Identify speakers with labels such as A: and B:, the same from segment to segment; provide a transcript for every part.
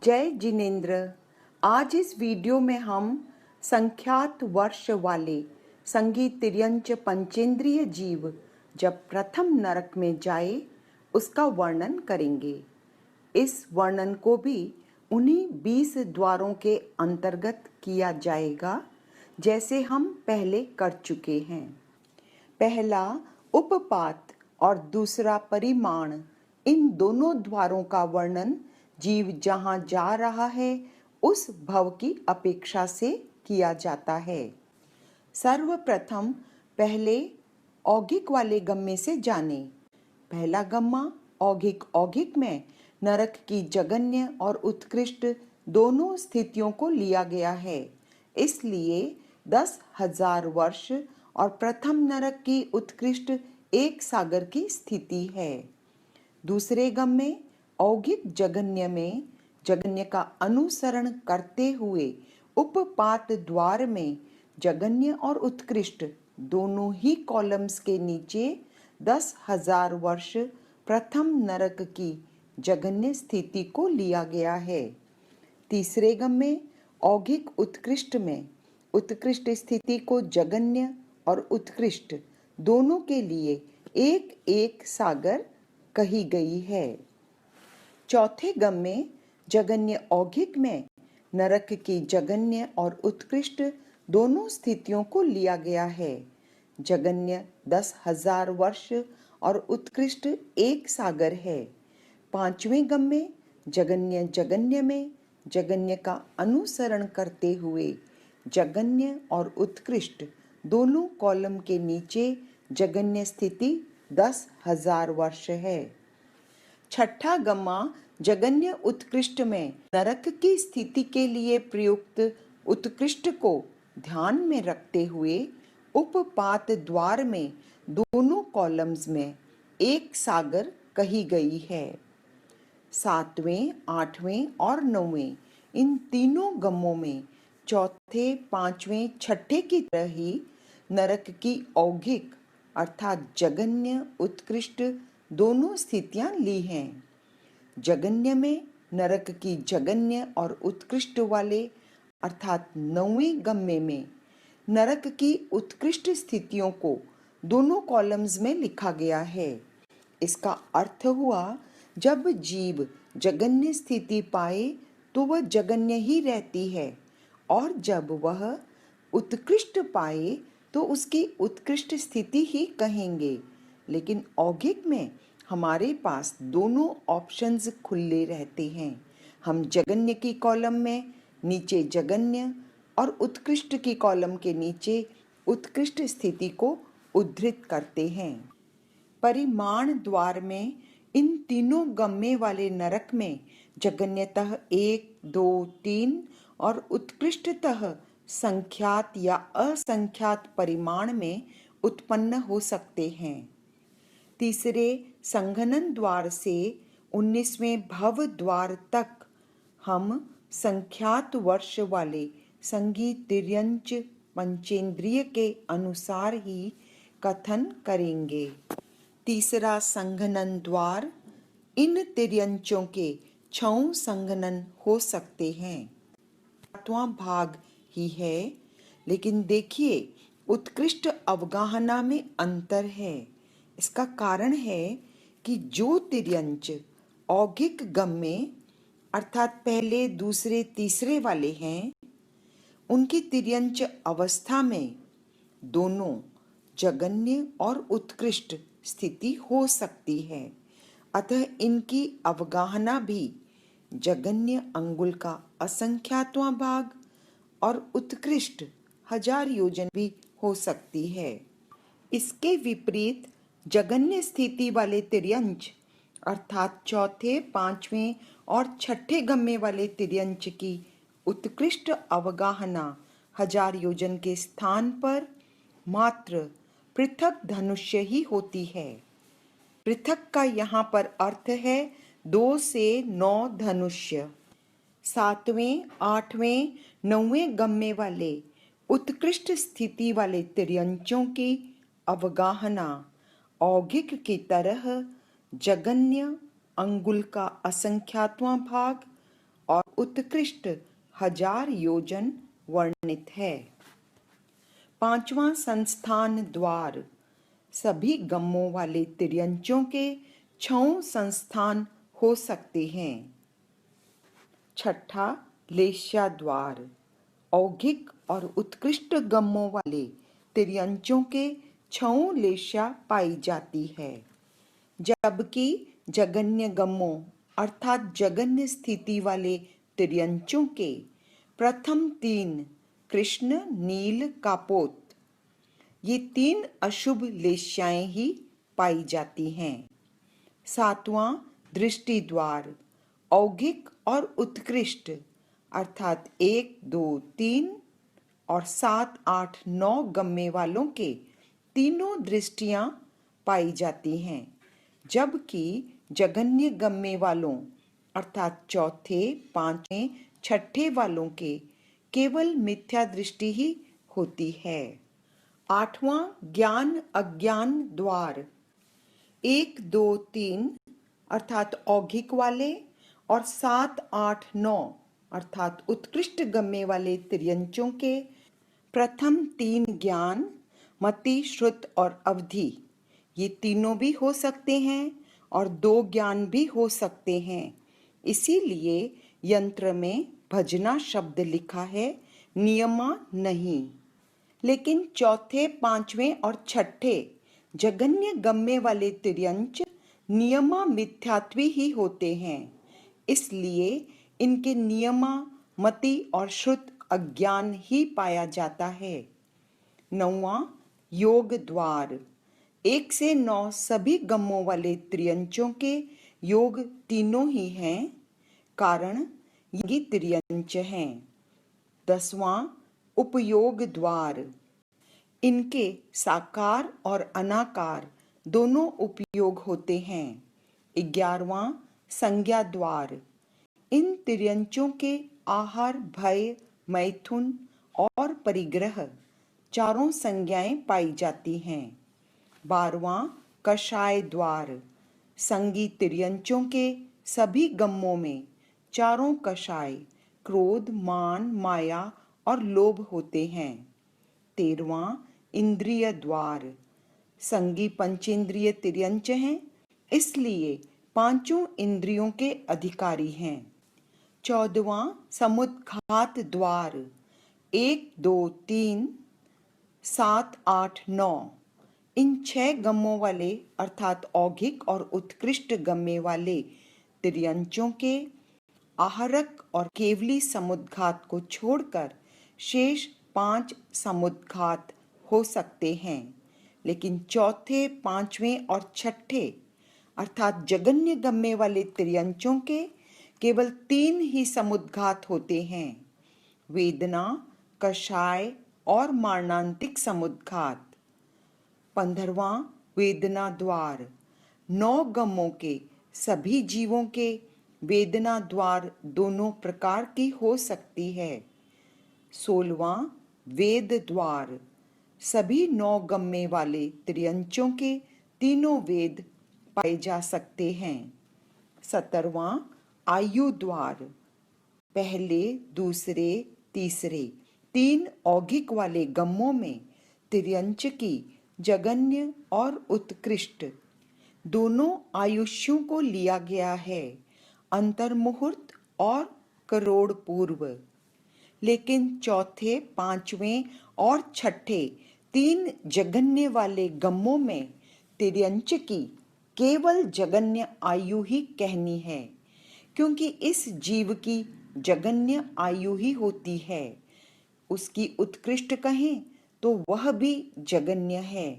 A: जय जिनेन्द्र। आज इस वीडियो में हम संख्यात वर्ष वाले संगीत तिर्यंच पंचेंद्रिय जीव जब प्रथम नरक में जाए उसका वर्णन करेंगे। इस वर्णन को भी उन्हीं 20 द्वारों के अंतर्गत किया जाएगा जैसे हम पहले कर चुके हैं। पहला उपपात और दूसरा परिमाण, इन दोनों द्वारों का वर्णन जीव जहाँ जा रहा है उस भव की अपेक्षा से किया जाता है। सर्वप्रथम पहले औगिक वाले गम्मे से जाने। पहला गम्मा औगिक में नरक की जगन्य और उत्कृष्ट दोनों स्थितियों को लिया गया है, इसलिए 10,000 वर्ष और प्रथम नरक की उत्कृष्ट एक सागर की स्थिति है। दूसरे गम्मे औगिक जगन्य में जगन्य का अनुसरण करते हुए उपपात द्वार में जगन्य और उत्कृष्ट दोनों ही कॉलम्स के नीचे 10,000 वर्ष प्रथम नरक की जगन्य स्थिति को लिया गया है। तीसरे गम्मे औगिक उत्कृष्ट में उत्कृष्ट स्थिति को जगन्य और उत्कृष्ट दोनों के लिए एक एक सागर कही गई है। चौथे गम्मे जगन्य औगिक में नरक की जगन्य और उत्कृष्ट दोनों स्थितियों को लिया गया है। जगन्य 10,000 वर्ष और उत्कृष्ट एक सागर है। पांचवें गम्मे जगन्य में जगन्य का अनुसरण करते हुए जगन्य और उत्कृष्ट दोनों कॉलम के नीचे जगन्य स्थिति 10,000 वर्ष है। छठा गम्मा जगन्य उत्कृष्ट में नरक की स्थिति के लिए प्रयुक्त उत्कृष्ट को ध्यान में रखते हुए उपपात द्वार में दोनों कॉलम्स में एक सागर कही गई है। सातवें, आठवें और नौवें इन तीनों गम्मों में चौथे, पांचवें, छठे की तरह ही नरक की औगिक अर्थात जगन्य उत्कृष्ट दोनों स्थितियां ली हैं। जगन्य में नरक की जगन्य और उत्कृष्ट वाले अर्थात नौवें गम्मे में नरक की उत्कृष्ट स्थितियों को दोनों कॉलम्स में लिखा गया है। इसका अर्थ हुआ जब जीव जगन्य स्थिति पाए तो वह जगन्य ही रहती है और जब वह उत्कृष्ट पाए तो उसकी उत्कृष्ट स्थिति ही कहेंगे। लेकिन औगिक में हमारे पास दोनों ऑप्शंस खुले रहते हैं। हम जगन्य की कॉलम में नीचे जगन्य और उत्कृष्ट की कॉलम के नीचे उत्कृष्ट स्थिति को उद्धृत करते हैं। परिमाण द्वार में इन तीनों गम्मे वाले नरक में जगन्यतः 1, 2, 3 और उत्कृष्टतः संख्यात या असंख्यात परिमाण में उत्पन्न हो सकते हैं। तीसरे संघनन द्वार से 19वें भव द्वार तक हम संख्यात वर्ष वाले संगीत तिर्यंच पंचेंद्रिय के अनुसार ही कथन करेंगे। तीसरा संघनन द्वार, इन तिर्यंचों के 6 संघनन हो सकते हैं। 7वां भाग ही है, लेकिन देखिए उत्कृष्ट अवगाहना में अंतर है। इसका कारण है कि जो तिर्यंच औगिक गम्मे अर्थात पहले, दूसरे, तीसरे वाले हैं उनकी तिर्यंच अवस्था में दोनों जगन्य और उत्कृष्ट स्थिति हो सकती है। अतः इनकी अवगाहना भी जगन्य अंगुल का असंख्यातवां भाग और उत्कृष्ट 1000 योजन भी हो सकती है। इसके विपरीत जगन्य स्थिति वाले तिर्यंच अर्थात चौथे, पांचवें और छठे गम्मे वाले तिर्यंच की उत्कृष्ट अवगाहना 1000 योजन के स्थान पर मात्र पृथक धनुष्य ही होती है। पृथक का यहाँ पर अर्थ है 2 से 9 धनुष्य। 7वें, 8वें, 9वें गम्मे वाले उत्कृष्ट स्थिति वाले तिर्यंचों की अवगाहना औगिक की तरह जगन्य अंगुल का असंख्यातवां भाग और उत्कृष्ट 1000 योजन वर्णित है। 5वां संस्थान द्वार सभी गम्मों वाले तिर्यंचों के 6 संस्थान हो सकते हैं। 6ठा लेस्या द्वार औघिक और उत्कृष्ट गम्मों वाले तिर्यंचों के 6 लेस्या पाई जाती है, जबकि जगन्य गम्मों अर्थात जगन्य स्थिति वाले तिर्यंचों के प्रथम 3 कृष्ण, नील, कापोत ये 3 अशुभ लेस्याएं ही पाई जाती हैं। 7वां दृष्टि द्वार औघिक और उत्कृष्ट अर्थात 1, 2, 3 और 7, 8, 9 गम्मे वालों के तीनों दृष्टियां पाई जाती हैं, जबकि जगन्य गम्मे वालों अर्थात चौथे, 5वें, 6ठे वालों के केवल मिथ्या दृष्टि ही होती है। 8वां ज्ञान अज्ञान द्वार 1, 2, 3 अर्थात औघिक वाले और 7, 8, 9 अर्थात उत्कृष्ट गम्मे वाले तिर्यंचों के प्रथम 3 ज्ञान मति, श्रुत और अवधि ये तीनों भी हो सकते हैं और 2 ज्ञान भी हो सकते हैं। इसीलिए यंत्र में भजना शब्द लिखा है, नियमा नहीं। लेकिन चौथे, 5वें और 6ठे जगन्य गम्मे वाले तिर्यंच नियमा मिथ्यात्वी ही होते हैं, इसलिए इनके नियमा मति और श्रुत अज्ञान ही पाया जाता है। 9वां योग द्वार 1 से 9 सभी गम्मों वाले त्रियंचों के योग तीनों ही हैं, कारण ये त्रियंच हैं। 10वां उपयोग द्वार इनके साकार और अनाकार दोनों उपयोग होते हैं। 11वां संज्ञा द्वार इन तिर्यंचों के आहार, भय, मैथुन और परिग्रह चारों संज्ञाएं पाई जाती हैं। 12वां कषाय द्वार संगी तिर्यंचों के सभी गम्मों में चारों कषाय क्रोध, मान, माया और लोभ होते हैं। 13वां इंद्रिय द्वार संगी पंचेंद्रिय तिर्यंच हैं, इसलिए पांचों इंद्रियों के अधिकारी हैं। 14वां समुद्घात द्वार 1, 2, 3, 7, 8, 9 इन 6 गम्मों वाले अर्थात औघिक और उत्कृष्ट गम्मे वाले तिर्यंचों के आहरक और केवली समुद्घात को छोड़कर शेष 5 समुद्घात हो सकते हैं, लेकिन चौथे, 5वें और 6ठे अर्थात जगन्य गम्मे वाले तिर्यंचों के केवल 3 ही समुद्घात होते हैं, वेदना, कषाय और मारणांतिक समुद्घात। 15वां वेदना द्वार 9 गम्मों के सभी जीवों के वेदना द्वार दोनों प्रकार की हो सकती है। 16वां वेद द्वार सभी 9 गम्मे वाले त्रियंचों के तीनों वेद पाए जा सकते हैं। 17वां आयु द्वार पहले, दूसरे, तीसरे 3 औघिक वाले गम्मों में तिर्यंच की जगन्य और उत्कृष्ट दोनों आयुष्यों को लिया गया है, अंतर्मुहूर्त और करोड़ पूर्व। लेकिन चौथे, 5वें और 6ठे 3 जगन्य वाले गम्मों में तिर्यंच की केवल जगन्य आयु ही कहनी है, क्योंकि इस जीव की जगन्य आयु ही होती है। उसकी उत्कृष्ट कहें तो वह भी जगन्य है,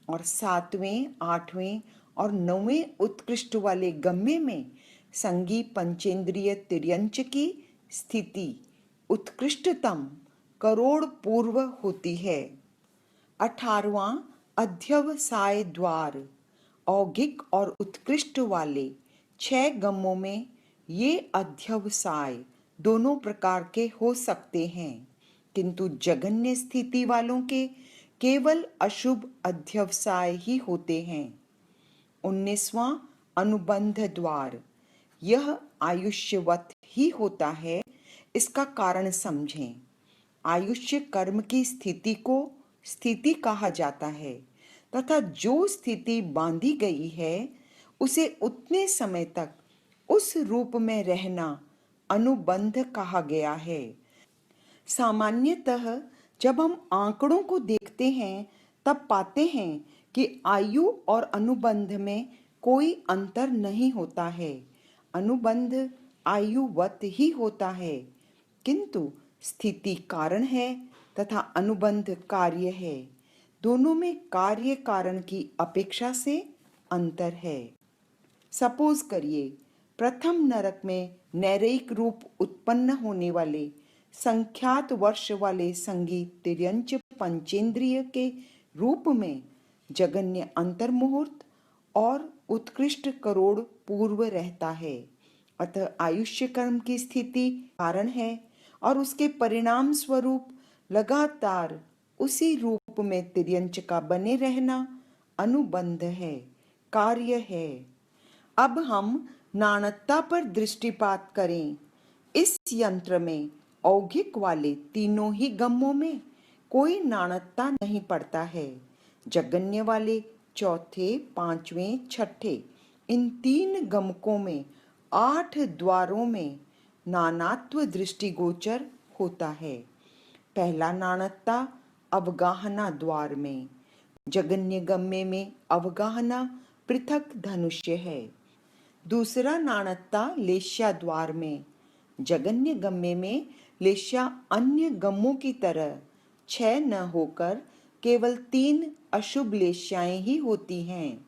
A: और 7वें, 8वें और 9वें उत्कृष्ट वाले गम्मे में संगी पंचेंद्रिय तिर्यंच की स्थिति उत्कृष्टतम करोड़ पूर्व होती है। 18वां अध्यवसाय द्वार औघिक और उत्कृष्ट वाले 6 गम्मों में ये अध्यवसाय दोनों प्रकार के हो सकते हैं, किंतु जगन्य स्थिति वालों के केवल अशुभ अध्यवसाय ही होते हैं। 19वां अनुबंध द्वार यह आयुष्यवत ही होता है, इसका कारण समझें। आयुष्य कर्म की स्थिति को स्थिति कहा जाता है तथा जो स्थिति बांधी गई है उसे उतने समय तक उस रूप में रहना अनुबंध कहा गया है। सामान्यतः जब हम आंकड़ों को देखते हैं तब पाते हैं कि आयु और अनुबंध में कोई अंतर नहीं होता है। अनुबंध आयुवत ही होता है, किंतु स्थिति कारण है तथा अनुबंध कार्य है। दोनों में कार्य कारण की अपेक्षा से अंतर है। सपोज करिए प्रथम नरक में नैरेयिक रूप उत्पन्न होने वाले संख्यात वर्ष वाले संगी तिर्यंच पंचेंद्रिय के रूप में जगन्य अंतर्मुहूर्त और उत्कृष्ट करोड़ पूर्व रहता है। अतः आयुष्य कर्म की स्थिति कारण है और उसके परिणाम स्वरूप लगातार उसी रूप में तिर्यंच का बने रहना अनुबंध है, कार्य है। अब हम नाणत्ता पर दृष्टिपात करें। इस यंत्र में औघिक वाले तीनों ही गम्मों में कोई नाणत्ता नहीं पड़ता है। जगन्य वाले चौथे, पांचवें, छठे इन तीन गमकों में 8 द्वारों में नानात्व दृष्टिगोचर होता है। पहला नाणत्ता अवगाहना द्वार में, जगन्य गम्य में अवगाहना पृथक धनुष्य है। दूसरा नाणत्ता लेश्या द्वार में, जगन्य गम्य में लेश्या अन्य गम्मों की तरह 6 न होकर केवल 3 अशुभ लेश्याएं ही होती हैं।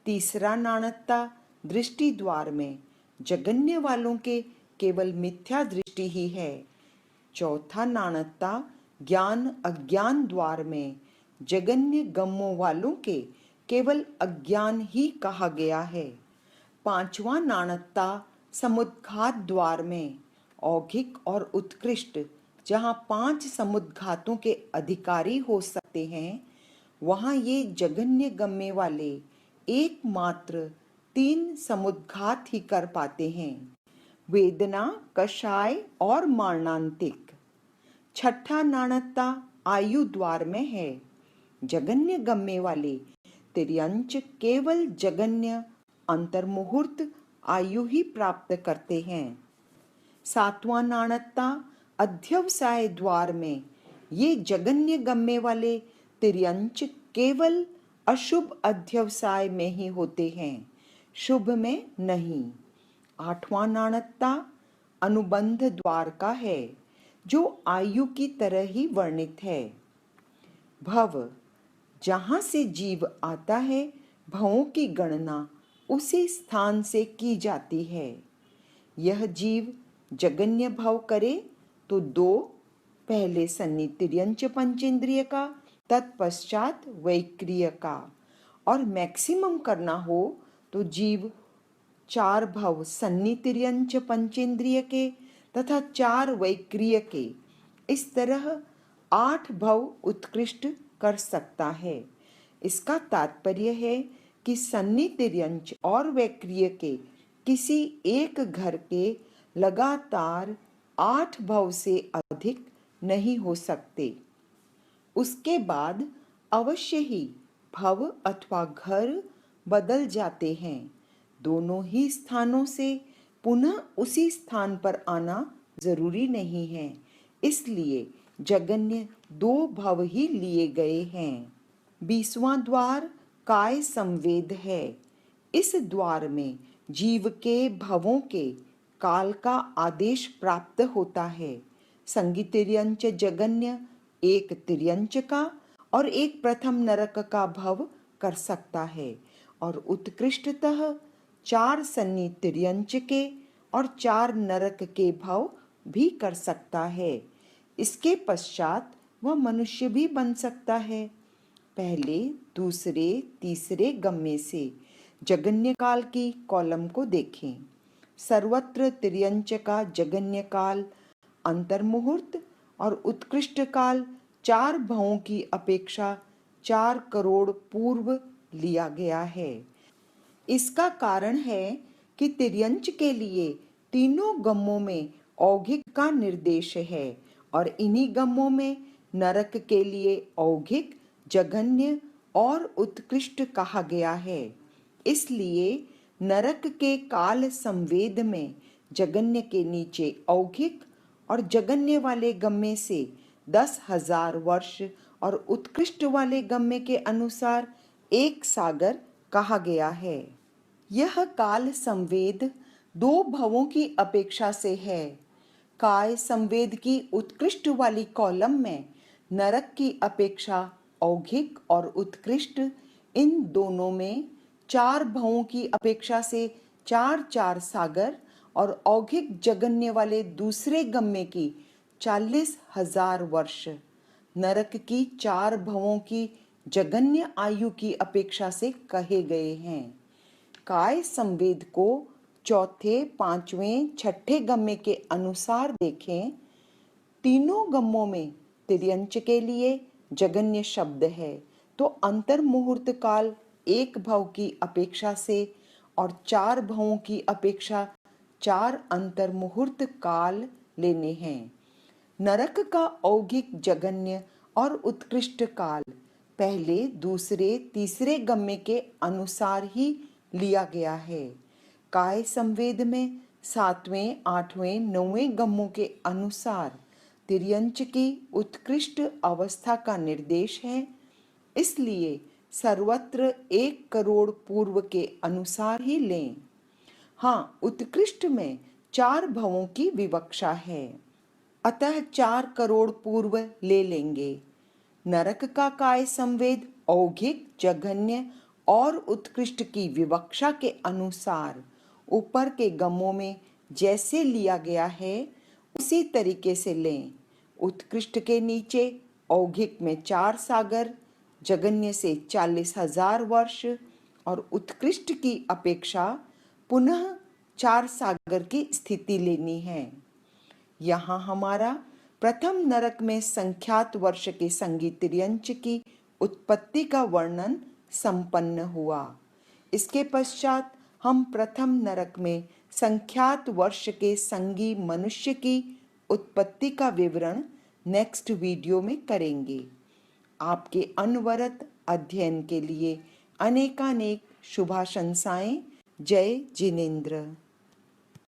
A: तीसरा नाणत्ता दृष्टि द्वार में, जगन्य वालों के केवल मिथ्या दृष्टि ही है। चौथा नाणत्ता ज्ञान अज्ञान द्वार में, जगन्य गम्मों वालों के केवल अज्ञान ही कहा गया है। पांचवा नाणत्ता समुद्घात द्वार में, औघिक और उत्कृष्ट जहाँ 5 समुद्घातों के अधिकारी हो सकते हैं, वहाँ ये जगन्य गम्य वाले एकमात्र 3 समुद्घात ही कर पाते हैं, वेदना, कषाय और मारणांतिक। छठा नाणत्ता आयु द्वार में है, जगन्य गम्य वाले तिर्यंच केवल जगन्य अंतर्मुहूर्त आयु ही प्राप्त करते हैं। सातवां नाणत्ता अध्यवसाय द्वार में, ये जगन्य गम्य वाले तिर्यंच केवल अशुभ अध्यवसाय में ही होते हैं, शुभ में नहीं। आठवां नाणत्ता अनुबंध द्वार का है, जो आयु की तरह ही वर्णित है। भव, जहाँ से जीव आता है, भवों की गणना उसी स्थान से की जाती है। यह जीव जगन्य भव करे तो 2, पहले सन्नि तिर्यंच पंचेंद्रिय का, तत्पश्चात वैक्रिय का, और मैक्सिमम करना हो तो जीव 4 भव सन्नि तिर्यंच पंचेंद्रिय के तथा 4 वैक्रिय के, इस तरह 8 भव उत्कृष्ट कर सकता है। इसका तात्पर्य है कि सन्नि तिर्यंच और वैक्रिय के किसी एक घर के लगातार 8 भव से अधिक नहीं हो सकते। उसके बाद अवश्य ही भव अथवा घर बदल जाते हैं। दोनों ही स्थानों से पुनः उसी स्थान पर आना जरूरी नहीं है, इसलिए जगन्य 2 भव ही लिए गए हैं। 20वां द्वार काय संवेद है। इस द्वार में जीव के भवों के काल का आदेश प्राप्त होता है। संगी तिर्यंच जगन्य एक तिर्यंच का और एक प्रथम नरक का भव कर सकता है और उत्कृष्टतः 4 सन्नि तिर्यंच के और 4 नरक के भव भी कर सकता है। इसके पश्चात वह मनुष्य भी बन सकता है। पहले, दूसरे, तीसरे गम्य से जगन्य काल की कॉलम को देखें। सर्वत्र तिर्यंच का जगन्य काल अंतर्मुहूर्त और उत्कृष्ट काल 4 भवों की अपेक्षा 4 करोड़ पूर्व लिया गया है। इसका कारण है कि तिर्यंच के लिए तीनों गम्मों में औघिक का निर्देश है और इन्हीं गम्मों में नरक के लिए औघिक, जघन्य और उत्कृष्ट कहा गया है। इसलिए नरक के काल संवेद में जगन्य के नीचे औघिक और जगन्य वाले गम्मे से 10,000 वर्ष और उत्कृष्ट वाले गम्मे के अनुसार एक सागर कहा गया है। यह काल संवेद दो भवों की अपेक्षा से है। काय संवेद की उत्कृष्ट वाली कॉलम में नरक की अपेक्षा औघिक और उत्कृष्ट, इन दोनों में 4 भवों की अपेक्षा से 4-4 सागर और औघिक जगन्य वाले दूसरे गम्मे की 40,000 वर्ष नरक की 4 भवों की जगन्य आयु की अपेक्षा से कहे गए हैं। काय संवेद को चौथे, पांचवें, छठे गम्मे के अनुसार देखें। तीनों गम्मों में तिर्यंच के लिए जगन्य शब्द है, तो अंतर मुहूर्त काल एक भव की अपेक्षा से और 4 भवों की अपेक्षा 4 अंतर मुहूर्त काल लेने हैं। नरक का औघिक, जगन्य और उत्कृष्ट काल पहले, दूसरे, तीसरे गम्मे के अनुसार ही लिया गया है। काय संवेद में 7वें, 8वें, 9वें गम्मों के अनुसार तिर्यंच की उत्कृष्ट अवस्था का निर्देश है। इसलिए सर्वत्र 1 करोड़ पूर्व के अनुसार ही लें। हाँ, उत्कृष्ट में 4 भवों की विवक्षा है, अतः 4 करोड़ पूर्व ले लेंगे। नरक का काय संवेद औघिक, जघन्य और उत्कृष्ट की विवक्षा के अनुसार ऊपर के गम्मों में जैसे लिया गया है उसी तरीके से लें। उत्कृष्ट के नीचे औघिक में 4 सागर, जगन्य से 40,000 वर्ष और उत्कृष्ट की अपेक्षा पुनः 4 सागर की स्थिति लेनी है। यहाँ हमारा प्रथम नरक में संख्यात वर्ष के संगी तिर्यंच की उत्पत्ति का वर्णन संपन्न हुआ। इसके पश्चात हम प्रथम नरक में संख्यात वर्ष के संगी मनुष्य की उत्पत्ति का विवरण नेक्स्ट वीडियो में करेंगे। आपके अनवरत अध्ययन के लिए अनेकानेक शुभाशंसाएं। जय जिनेंद्र।